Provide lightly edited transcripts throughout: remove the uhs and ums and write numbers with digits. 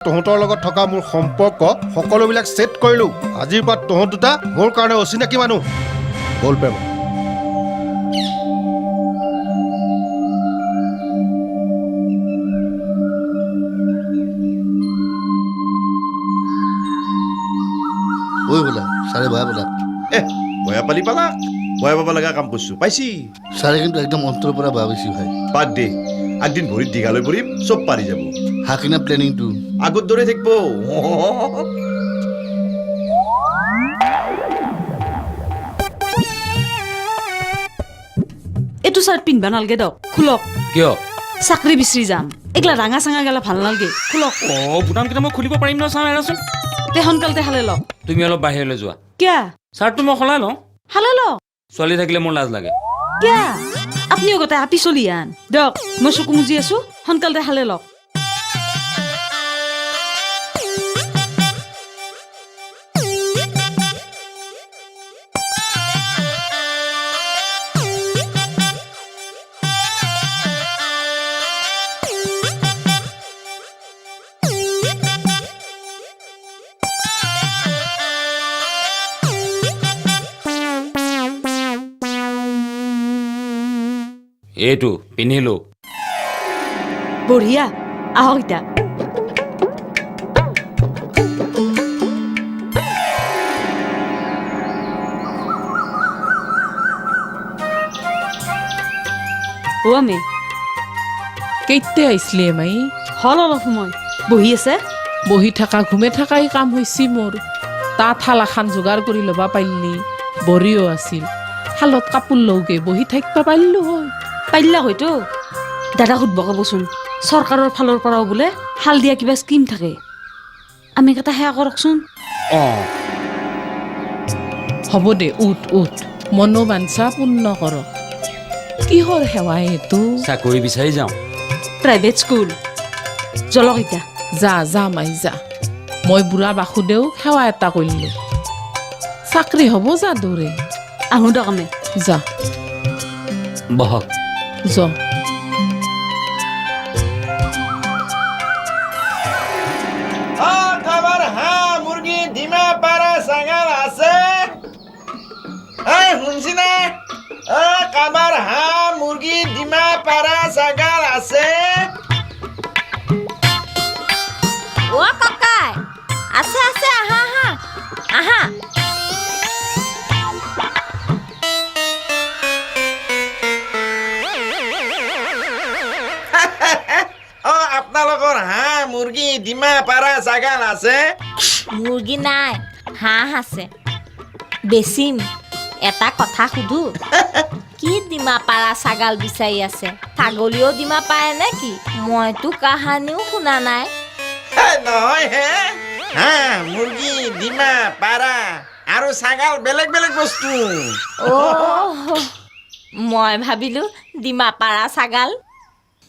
তহঁতৰ লগত থকা মোৰ সম্পৰ্ক সকলোবিলাক ছেট কৰিলো আজিৰ পৰা তহঁত দুটা মোৰ কাৰণে অচিনাকি মানুহ বল প্ৰেম ঐ বোলা ছাৰে ভয়া বোলা বয়া পালি পালা বয়া পাব লগা কাম কৰিছো পাইছি ছাৰে কিন্তু একদম অন্তৰৰ পৰা ভয়া পাইছি ভাই বাদ দে একদিন ভৰিত দীঘালৈ পৰিম চব পাৰি যাব হাকিনা প্লেনিংটো আগত দৌৰি থাকিব এইটো চাৰ্ট পিন্ধবা নালগে দক খুলক কিয় চাকৰি বিচাৰি যাম এগলা ৰাঙা চাঙা গেলা ভাল নালগে খুলক বুটামকেইটা মই খুলিব পাৰিম ন চাওঁ এৰাচোন তে সোনকালতে হালে লওক তুমি অলপ বাহিৰলৈ যোৱা কিয়া চাৰ্টটো মই সলাই লওঁ হালে লওক ছোৱালী থাকিলে মোৰ লাজ লাগে কিয়া আপনিও গোটাই আপি চলি আন দক মই চকু মুজি আছো সোনকালতে হালে লওক এইটো পিন্ধিলো বঢ়িয়া আহক ইতা ও আমি কেইতে আহিছিলি মাই হল অলপ সময় বহি আছে বহি থাকা ঘুমে থাকাই কাম হৈছি মোৰ তাত শাল এখন যোগাৰ কৰি ল'বা পাৰিলি বৰিও আছিল শালত কাপোৰ লওঁগে বহি থাকিবা পাৰিলো হয় পাৰিলা হয়তো দাদা সুধব কবচোন চৰকাৰৰ ফালৰ পৰাও বোলে শাল দিয়া কিবা স্কিম থাকে আমি কেইটা সেয়া কৰকচোন অঁ হ'ব দে উঠ উঠ মনোবাঞ্ছা পূৰ্ণ কৰক কিহৰ সেৱা এইটো চাকৰি বিচাৰি যাওঁ প্ৰাইভেট স্কুল জলক ইতা যা যা মাই যা মই বুঢ়া বাসুদেও সেৱা এটা কৰিলো চাকৰি হ'ব যা দৌৰে আহো দক আমি যা বহক য কাবাৰ হাঁহ মুৰ্গী ডিমা পাৰা চাঙাল আছে শুনছি না কাবাৰ হাঁহ মুৰ্গী ডিমা পাৰা চাঙাল আছে ও ককাই আছে আছে আহা আহা আহা আপোনালোকৰ হাঁহ মুৰ্গী ডিমা পাৰা ছাগাল আছে মুৰ্গী নাই হাঁহ আছে বেচিম এটা কথা সুধো কি ডিমা পাৰা ছাগাল বিচাৰি আছে ছাগলীও ডিমা পাৰে নেকি মইতো কাহানিও শুনা নাই নহয় হে হাঁহ মুৰ্গী ডিমা পাৰা আৰু ছাগাল বেলেগ বেলেগ বস্তু অ' মই ভাবিলো ডিমা পাৰা ছাগাল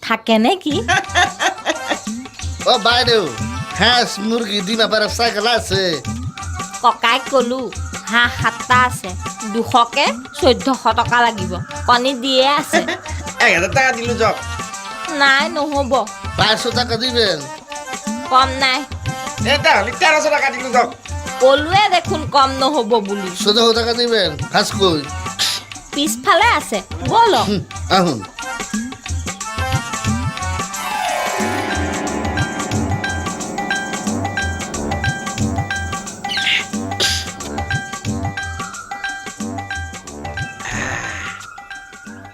থাকে নেকি অ বাইদেউ হাঁহ মুৰ্গী ডিমা পাৰা চাইকেল আছে ককাইক ক'লো হাঁহ 7টা আছে 200কে 1400 টকা লাগিব কণী দিয়ে আছে 1000 টকা দিলো যাওক নাই নহ'ব 500 টাকা দিবেন কম নাই এটা হলে 1300 টাকা দিলো যাওক ক'লোৱে দেখোন কম নহ'ব বুলি 1400 টাকা দিবেন ফাঁসকৈ পিছফালে আছে ব'লক আহুন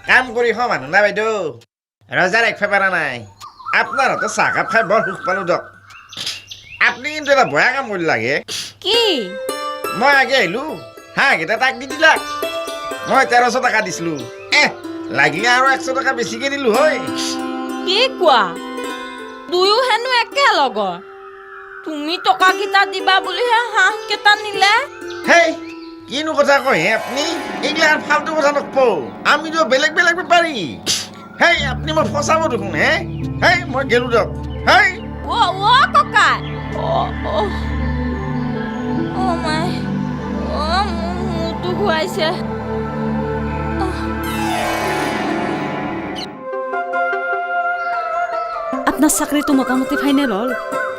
কাম কৰি খোৱা মানুহ না বাইদেউ ৰজাৰ এক ফেপাৰা নাই আপোনাৰ হাতত চাহকাপ খাই বৰ সুখ পালো দিয়ক আপুনি কিন্তু এটা বেয়া কাম কৰি লাগে কি মই আগে আহিলো হাঁহকেইটা তাক দি দিলাক মই 1300 টকা দিছিলো লাগিলে আৰু 100 টকা বেছিকে দিলো হয় কি কোৱা দুয়ো হেনো একে লগৰ তুমি টকাকেইটা দিবা বুলিহে হাঁহকেইটা নিলে হেই কিনো কথা কয় হে আপুনি এইগিলা ফাল্টু কথা নকব আমিতো বেলেগ বেলেগ বেপাৰী হেই আপুনি মই ফচাব দেখোন হে হেই মই গেলো দিয়ক হেই অ' ককাই অ' মাই মোৰ মূৰটো ঘূৰাইছে আপনাৰ চাকৰিটো মোটামুটি ফাইনেল হল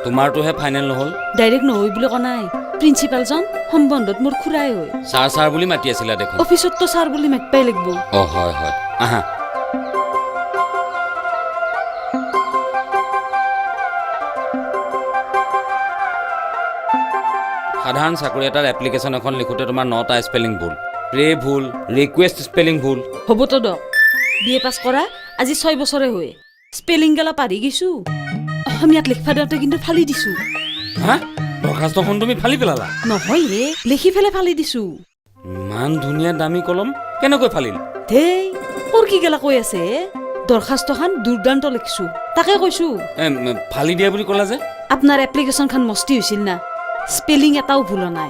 তোমাৰটোহে ফাইনেল নহ'ল। ডাইৰেক্ট নহয় বুলি কোৱা নাই, প্ৰিন্সিপালজন সম্বন্ধত মোৰ খুৰাই হয়। ছাৰ বুলি মাতি আছিলা দেখোন। অফিচততো ছাৰ বুলি মাতিবই লাগিব। অঁ হয় হয়, আহা। সাধাৰণ চাকৰি এটাৰ এপ্লিকেশ্যন এখন লিখোঁতে তোমাৰ 9টা স্পেলিং ভুল, প্ৰে ভুল, ৰিকুৱেষ্ট স্পেলিং ভুল। হ'বতো দক, BA পাছ কৰা আজি 6 বছৰে হয়, স্পেলিং গেলা পাৰি গৈছো। অসমীয়াত লিখবা দিওঁতে কিন্তু ফালি দিছো। হা, দৰখাস্তখন তুমি ফালি পেলালা? নহয় হে, লিখি ফেলে ফালি দিছো। ইমান ধুনীয়া দামী কলম কেনেকৈ ফালিল? ধেই তোৰ কি গেলা কৈ আছে? দৰখাস্তখন দুৰ্দান্ত লিখছো, তাকে কৈছো। ফালি দিয়া বুলি ক'লা যে? আপোনাৰ এপ্লিকেশ্যনখন মস্তি হৈছিল না, স্পেলিং এটাও ভুল নাই,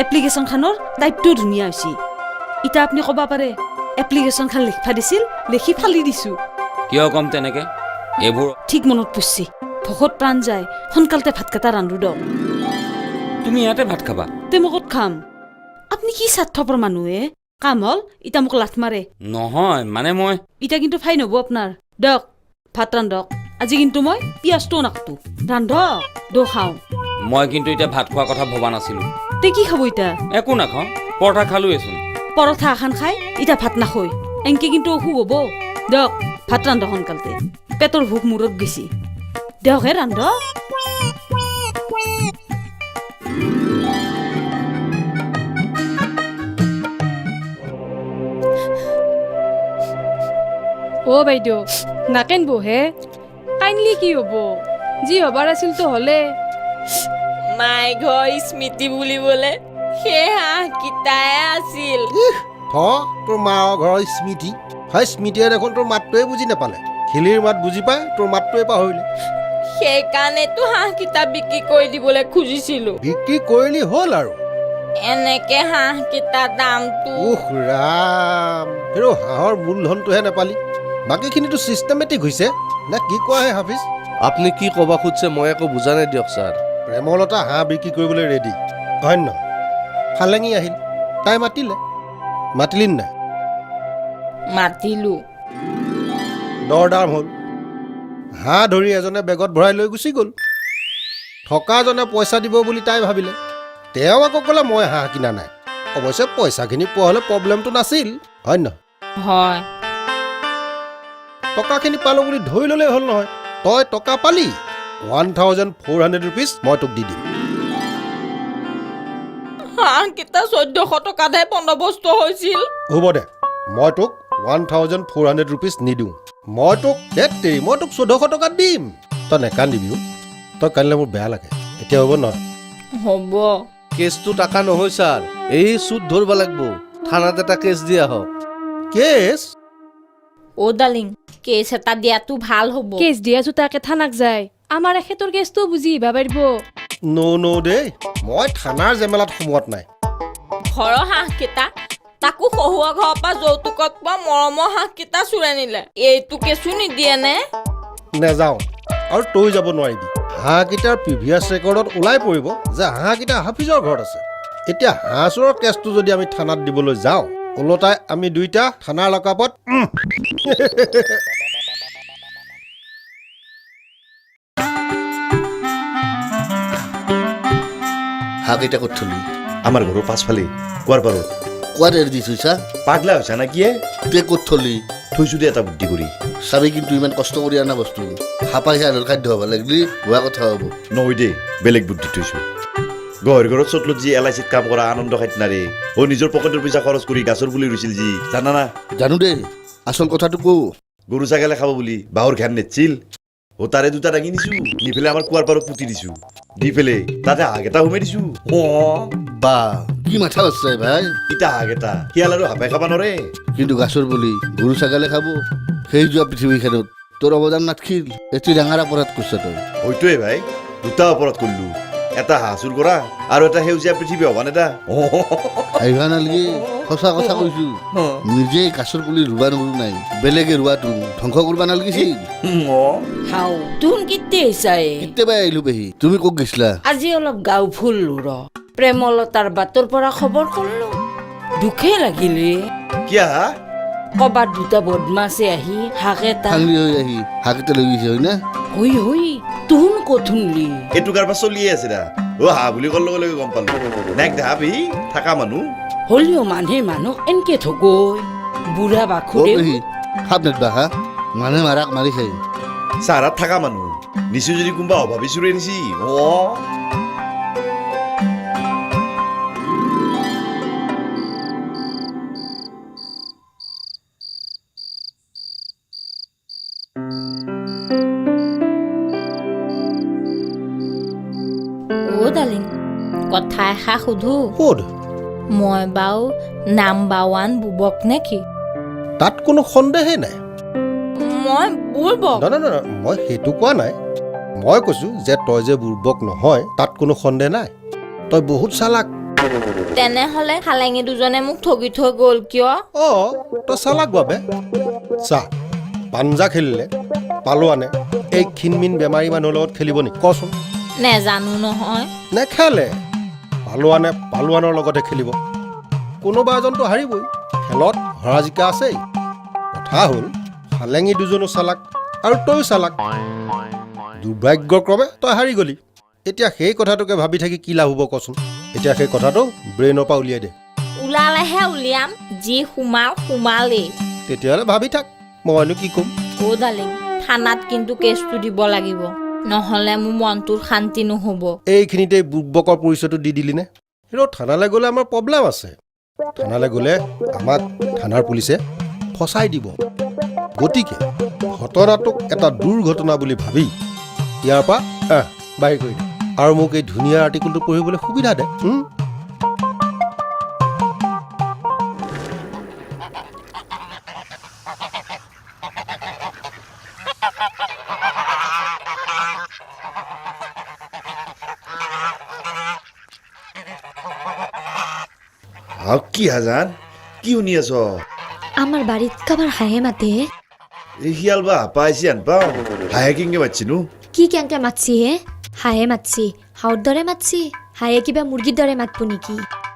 এপ্লিকেশ্যনখনৰ টাইপটোও ধুনীয়া হৈছে। এতিয়া আপুনি ক'ব পাৰে এপ্লিকেশ্যনখন লিখবা দিছিল, লিখি ফালি দিছো। কিয় ক'ম তেনেকে? এইবোৰ ঠিক মনত পৰছি, ভোকত প্ৰাণ যায়, সোনকালতে ভাতকেইটা ৰান্ধো দক। তুমি ইয়াতে ভাত খাবা? তে মই ক'ত খাম? আপুনি কি স্বাৰ্থপৰ মানুহে? কাম হ'ল এতিয়া মোক লাঠ মাৰে। নহয় মানে মই এতিয়া কিন্তু ফাইন হ'ব আপোনাৰ। দক ভাত ৰান্ধক, আজি কিন্তু মই পিঁয়াজটোও নাকাটো। ৰান্ধক দৌ খাওঁ। মই কিন্তু এতিয়া ভাত খোৱাৰ কথা ভবা নাছিলোঁ। তে কি খাব এতিয়া? একো নাখাওঁ, পৰঠা খালোৱেচোন। পৰঠা এখন খাই এতিয়া ভাত নাখয়, এনকে কিন্তু অসুখ হ'ব। দক ভাত ৰান্ধক সোনকালতে, পেটৰ ভোক মূৰত গেছি। দিয়ক হে ৰান্ধক। অ' বাইদেউ নাকেন বহে, কাইণ্ডলি কি হ'ব? যি হবাৰ আছিল তো হ'লে। মাই ঘৰ স্মৃতি বুলিবলে সেই হাঁহকেইটাই আছিল। তোৰ মাৰ ঘৰৰ স্মৃতি হয়, স্মৃতিয়ে দেখোন তোৰ মাতটোৱে বুজি নাপালে। খিলিৰ মাত বুজি পাই তোৰ মাতটোৱে পাহৰিলে। সেইকাৰণেতো হাঁহকেইটা বিক্ৰী কৰি দিবলৈ খুজিছিলো। বিক্ৰী কৰিলি হ'ল আৰু। এনেকে হাঁহকেইটা দামটো উহ ৰাম, হেৰ হাঁহৰ মূলধনটোহে নাপালি, বাকীখিনিতো চিষ্টেমেটিক হৈছে না কি কোৱা হে হাফিজ? আপুনি কি ক'ব খুজিছে মই একো বুজা নাই দিয়ক ছাৰ। প্ৰেমলতা হাঁহ বিক্ৰী কৰিবলৈ ৰেডি হয় নহয়? ফালেঙি আহিল, তাই মাতিলে, মাতিলি নাই? মাতিলো। দৰদাম হ'ল, হাঁহ ধৰি এজনে বেগত ভৰাই লৈ গুচি গ'ল। থকাজনে পইচা দিব বুলি তাই ভাবিলে, তেওঁ আকৌ ক'লে মই হাঁহ কিনা নাই। অৱশ্যে পইচাখিনি পোৱা হ'লে প্ৰব্লেমটো নাছিল হয় নহয়? হয়। টকাখিনি পালোঁ বুলি ধৰি ল'লেই হ'ল নহয়। তই টকা পালি, 1400 rupees মই তোক দি দিম। হাঁহকেইটা 1400 টকাতহে বন্দবস্ত হৈছিল। হ'ব দে, মই তোক 1400 rupees নিদিওঁ, মই তোক 1400 টকাত দিম। তই নেকান্দিবি, তই কান্দিলে মোৰ বেয়া লাগে। এতিয়া হ'ব নহয়? হ'ব। কেছটো টাকা নহয় ছাৰ, এই চুদ ধৰিব লাগিব। থানাত এটা কেছ দিয়া হওক। কেছ? অ' ডালিং, কেছ এটা দিয়াটো ভাল হ'ব। কেছ দিয়া জোতাকে থানাক যায়, আমাৰ এখেতৰ কেছটো বুজি আহিবা পাৰিব। ন' দেই, মই থানাৰ জেমেলাত সোমোৱাত নাই। ঘৰৰ হাঁহকেইটা তাকো শহুৱা ঘৰৰ পৰা যৌতুকত পোৱা মৰমৰ হাঁহকেইটা চুৰাই নিলে, এইটো কেছো নিদিয়ে নে? নেযাওঁ, আৰু তই যাব নোৱাৰিবি। হাঁহকেইটাৰ প্ৰিভিয়াছ ৰেকৰ্ডত ওলাই পৰিব যে হাঁহকেইটা হাফিজৰ ঘৰত আছে। এতিয়া হাঁহ চোৰৰ কেছটো যদি আমি থানাত দিবলৈ যাওঁ, ওলোটাই আমি দুইটা থানাৰ লকআপত। হাঁহকেইটা ক'ত থলি? আমাৰ ঘৰৰ পাছফালে কোৱাৰ পাৰত। কোৱাত এৰি দিছো চা? পাগলা হৈছে না কি? তে ক'ত থলি? থৈছো দে এটা বুদ্ধি কৰি। চাবি কিন্তু ইমান কষ্ট কৰি অনা বস্তু হাপাই হালৰ খাদ্য হ'ব লাগিলি হোৱা কথা হ'ব। নহয় দেই, বেলেগ বুদ্ধি থৈছো। গহৰ ঘৰত চটলত যি LICত কাম কৰা আনন্দ খাইতনাৰে অ নিজৰ পকেটৰ পইচা খৰচ কৰি গাছৰ পুলি ৰুইছিল যি, জানা না? জানো দেই, আচল কথাটো কওঁ। গৰু ছাগলে খাব বুলি বাঁহৰ ঘেন নেছিল, ও তাৰে দুটা দাঙি নিছো, নি পেলাই আমাৰ কুৱাৰ পাৰত পুতি দিছো, দি পেলাই তাতে হাঁহ এটা সোমাই দিছো। বা কি মাথা আছে ভাই? ইটা হাঁহ এটা শিয়াল আৰু হাঁহে খাব নৰে। কিন্তু গাছৰ বুলি গৰু ছাগলে খাব, সেই যোৱা পৃথিৱীখনত তোৰ অৱদান নাথকিল। এটি ডাঙৰ অপৰাধ কৰিছ তই। হয়তোৱে ভাই, দুটা অপৰাধ কৰিলো, এটা হাঁহ চুৰ কৰা আৰু এটা সেউজীয়া পৃথিৱী হবান এটা। আহিবা নালাগে, সঁচা কথা কৈছো। নিজে গাছৰ পুলি ৰুবা নৰো নাই, বেলেগে ৰোৱাটো ধ্বংস কৰবা নালাগিছিল। হাও তোন কিতে হিচাই কেতিয়াবা আহিলো পেহী, তুমি ক'ত গৈছিলা? আজি অলপ গাঁও ফুললো ৰ প্ৰেমলতাৰ বাটৰ পৰা খবৰ কৰলো, দুখে লাগিলে। কিয়া? কবাত দুটা বদমাছে আহি হাক এটা থাংলি হৈ আহি হাঁহকেইটা লৈ গৈছে হয় না? হই হই তুহুন ক'ত শুনলি এইটো কাৰবাৰ চলিয়ে আছে দা হা বুলি কোৱাৰ লগে লগে গম পালো নেক দেখা পেহী থাকা মানুহ হ'লেও মানুহ এনকে থগৈ বুঢ়া অ বাখুৰে পেহী খাপ নেদবা হা মানুহে মাৰাক মাৰি খাই চাহাৰাত থাকা মানুহ নিচু যদি কোনোবা অভাৱী চুৰে নিছি অ' ডালিং কথা এষাৰ সোধো ক'ত মই বাৰু নাম্বাৰ 1 বুবক নেকি তাত কোনো সন্দেহেই নাই মই বুৰ্বক নহয় মই সেইটো কোৱা নাই মই কৈছোঁ যে তই যে বুৰ্বক নহয় তাত কোনো সন্দেহ নাই তই বহুত চালাক তেনেহ'লে খালেঙি দুজনে মোক ঠগি থৈ গ'ল কিয় অঁ তই চালাক বাবে চা পাঞ্জা খেলিলে পালোৱানে এই ক্ষীণমিন বেমাৰী মানুহৰ লগত খেলিব নেকি কচোন নেজানো নহয় নেখেলে পালোৱানে পালোৱানৰ লগতে খেলিব কোনোবা এজনতো হাৰিবই খেলত হৰা জিকা আছেই কথা হ'ল ফালেঙি দুজনো চালাক আৰু তইও চালাক দুৰ্ভাগ্যক্ৰমে তই হাৰি গলি এতিয়া সেই কথাটোকে ভাবি থাকি কি লাভ হ'ব কচোন এতিয়া সেই কথাটো ব্ৰেইনৰ পৰা উলিয়াই দে ওলালেহে উলিয়াম যি সোমালেই তেতিয়াহ'লে ভাবি থাক মইনো কি ক'ম অ' ডালিং থানাত কিন্তু কেছটো দিব লাগিব নহ'লে মোৰ মনটোৰ শান্তি নহ'ব এইখিনিতে বুৰ্বকৰ পৰিচয়টো দি দিলি নে সেইটো থানালৈ গ'লে আমাৰ প্ৰব্লেম আছে থানালৈ গ'লে আমাক থানাৰ পুলিচে ফচাই দিব গতিকে ঘটনাটোক এটা দুৰ্ঘটনা বুলি ভাবি ইয়াৰ পৰা বাহিৰ কৰি দে আৰু মোক এই ধুনীয়া আৰ্টিকলটো পঢ়িবলৈ সুবিধা দে কি হাজান কি শুনি আছ আমার বাড়িত কাবার হাহে মাতে এই শিয়াল বা পাইছি আনপাও হাহে কিংকে মাতছিনো কি কেঙ্কে মাতছি হে হাহে মাতছি হাওর দরে মাতছি হায়ে কিবা মুরগির দরে মাতবো নেকি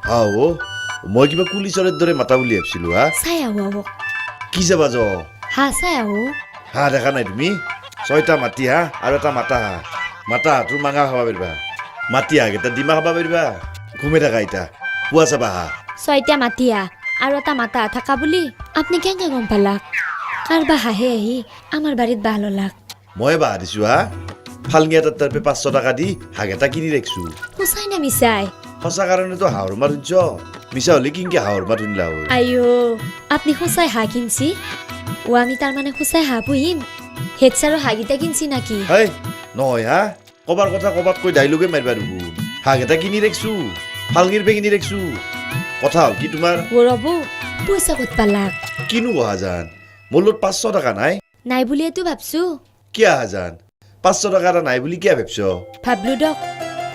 হাও মই কিবা কুলিচৰৰ দৰে মাতা বুলি ভাবিছিলো হা চাই আহো আহো কি যাবা য হা চাই আহো হাঁহ দেখা নাই তুমি 6টা মাটি হাঁহ আৰু এটা মাতা হাঁহ মাতা হাঁহটোৰ মাঙা খাব পাৰিবা মাটি হাঁহকেইটা ডিমা খাব পাৰিবা ঘুমে থাকা ইতা পুৱা চাবা হাঁহ 6টা মাতিয়া আর এটা মাতা থাকা বুলি আপনি কেঙ্কে গম পালাক কারবা হাহে আহি আমার বাড়িত ভাল হলাক মই বাহা দিছো হা ফালঙি এটাৰ তাৰপে 500 টকা দি হাঁহ এটা কিনি ৰাখিছো হুসাই না মিসাই সঁচা কাৰণেতো হাঁহৰ মাত শুনছ মিছা হ'লে কিংকে হাঁহৰ মাত শুনিলা হয় আইও আপনি হুসাই হা কিনছি ও আমি তার মানে হুসাই হা পুহিম হেডসারও হাগিটা কিনছি নাকি হেই নহয় হা কবাৰ কথা কবাত কৈ ডাইলগে মাৰিবা দেখোন হাঁহ এটা কিনি ৰাখিছো ফালঙিৰ পে কিনি ৰাখিছো কথা হ'ল কি তোমাৰ ও ৰবু পয়সা কত পালাক কিনো হাজান মোৰ লগত 500 টকা নাই নাই বুলিয়ে তো ভাবছো কিয় হাজান 500 টকা এটা নাই বুলি কিয় ভাবছ ভাবলো দক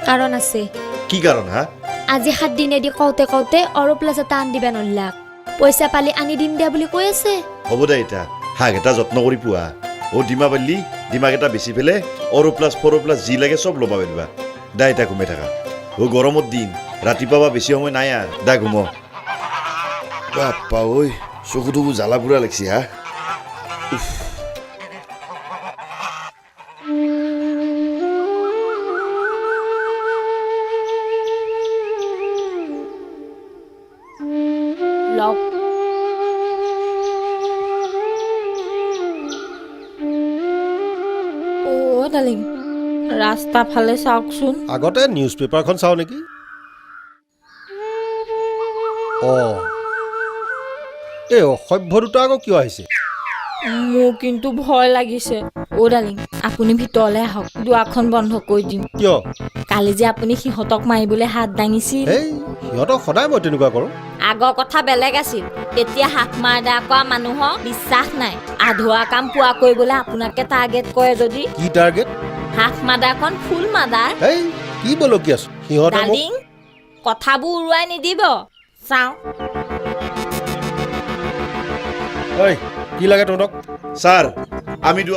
কারণ আছে কি কাৰণ হা আজি 7 দিনে দি কওঁতে কওঁতে অৰ প্লাছ এটা আন দিবা নল্লাক পইচা পালি আনি দিম দিয়া বুলি কৈ আছে হ'ব দে এটা হাঁহ এটা যত্ন কৰি পোৱা ও ডিমা পালি ডিমাকেইটা বেচি পেলাই অৰ প্লাছ ফৰ প্লাছ যি লাগে চব ল'বা পাৰিবা দা এটা ঘুমাই থাকা ও গৰমৰ দিন ৰাতিপুৱা বেছি সময় নাই আৰু দা ঘুম বাপ্পা ঐ চকুটো জ্বালা পুৰা লাগছি হা লগ অ' ডালিং ৰাস্তা ফালে চাওকচোন আগতে নিউজ পেপাৰখন চাওঁ নেকি এই অসভ্য দুটা আকৌ কিয় আহিছে মোৰ কিন্তু ভয় লাগিছে অ' ডালিং আপুনি ভিতৰলৈ আহক দুৱাৰখন বন্ধ কৰি দিম কিয় কালি যে আপুনি সিহঁতক মাৰিবলৈ হাত দাঙিছিল এই সিহঁতক সদায় মই তেনেকুৱা কৰোঁ আগৰ কথা বেলেগ আছিল এতিয়া হাত মাৰ দা কৰা মানুহৰ বিশ্বাস নাই আধৰুৱা কাম পোৱা কৰিবলৈ আপোনাকে টাৰ্গেট কৰে যদি কি টাৰ্গেট হাত মাদাৰখন ফুল মাদাৰ এই কি বলকি আছো সিহঁতে মোক ডালিং কথাবোৰ উৰুৱাই নিদিব চাওঁ ঐ কি লাগে তহঁতক ছাৰ আমিতো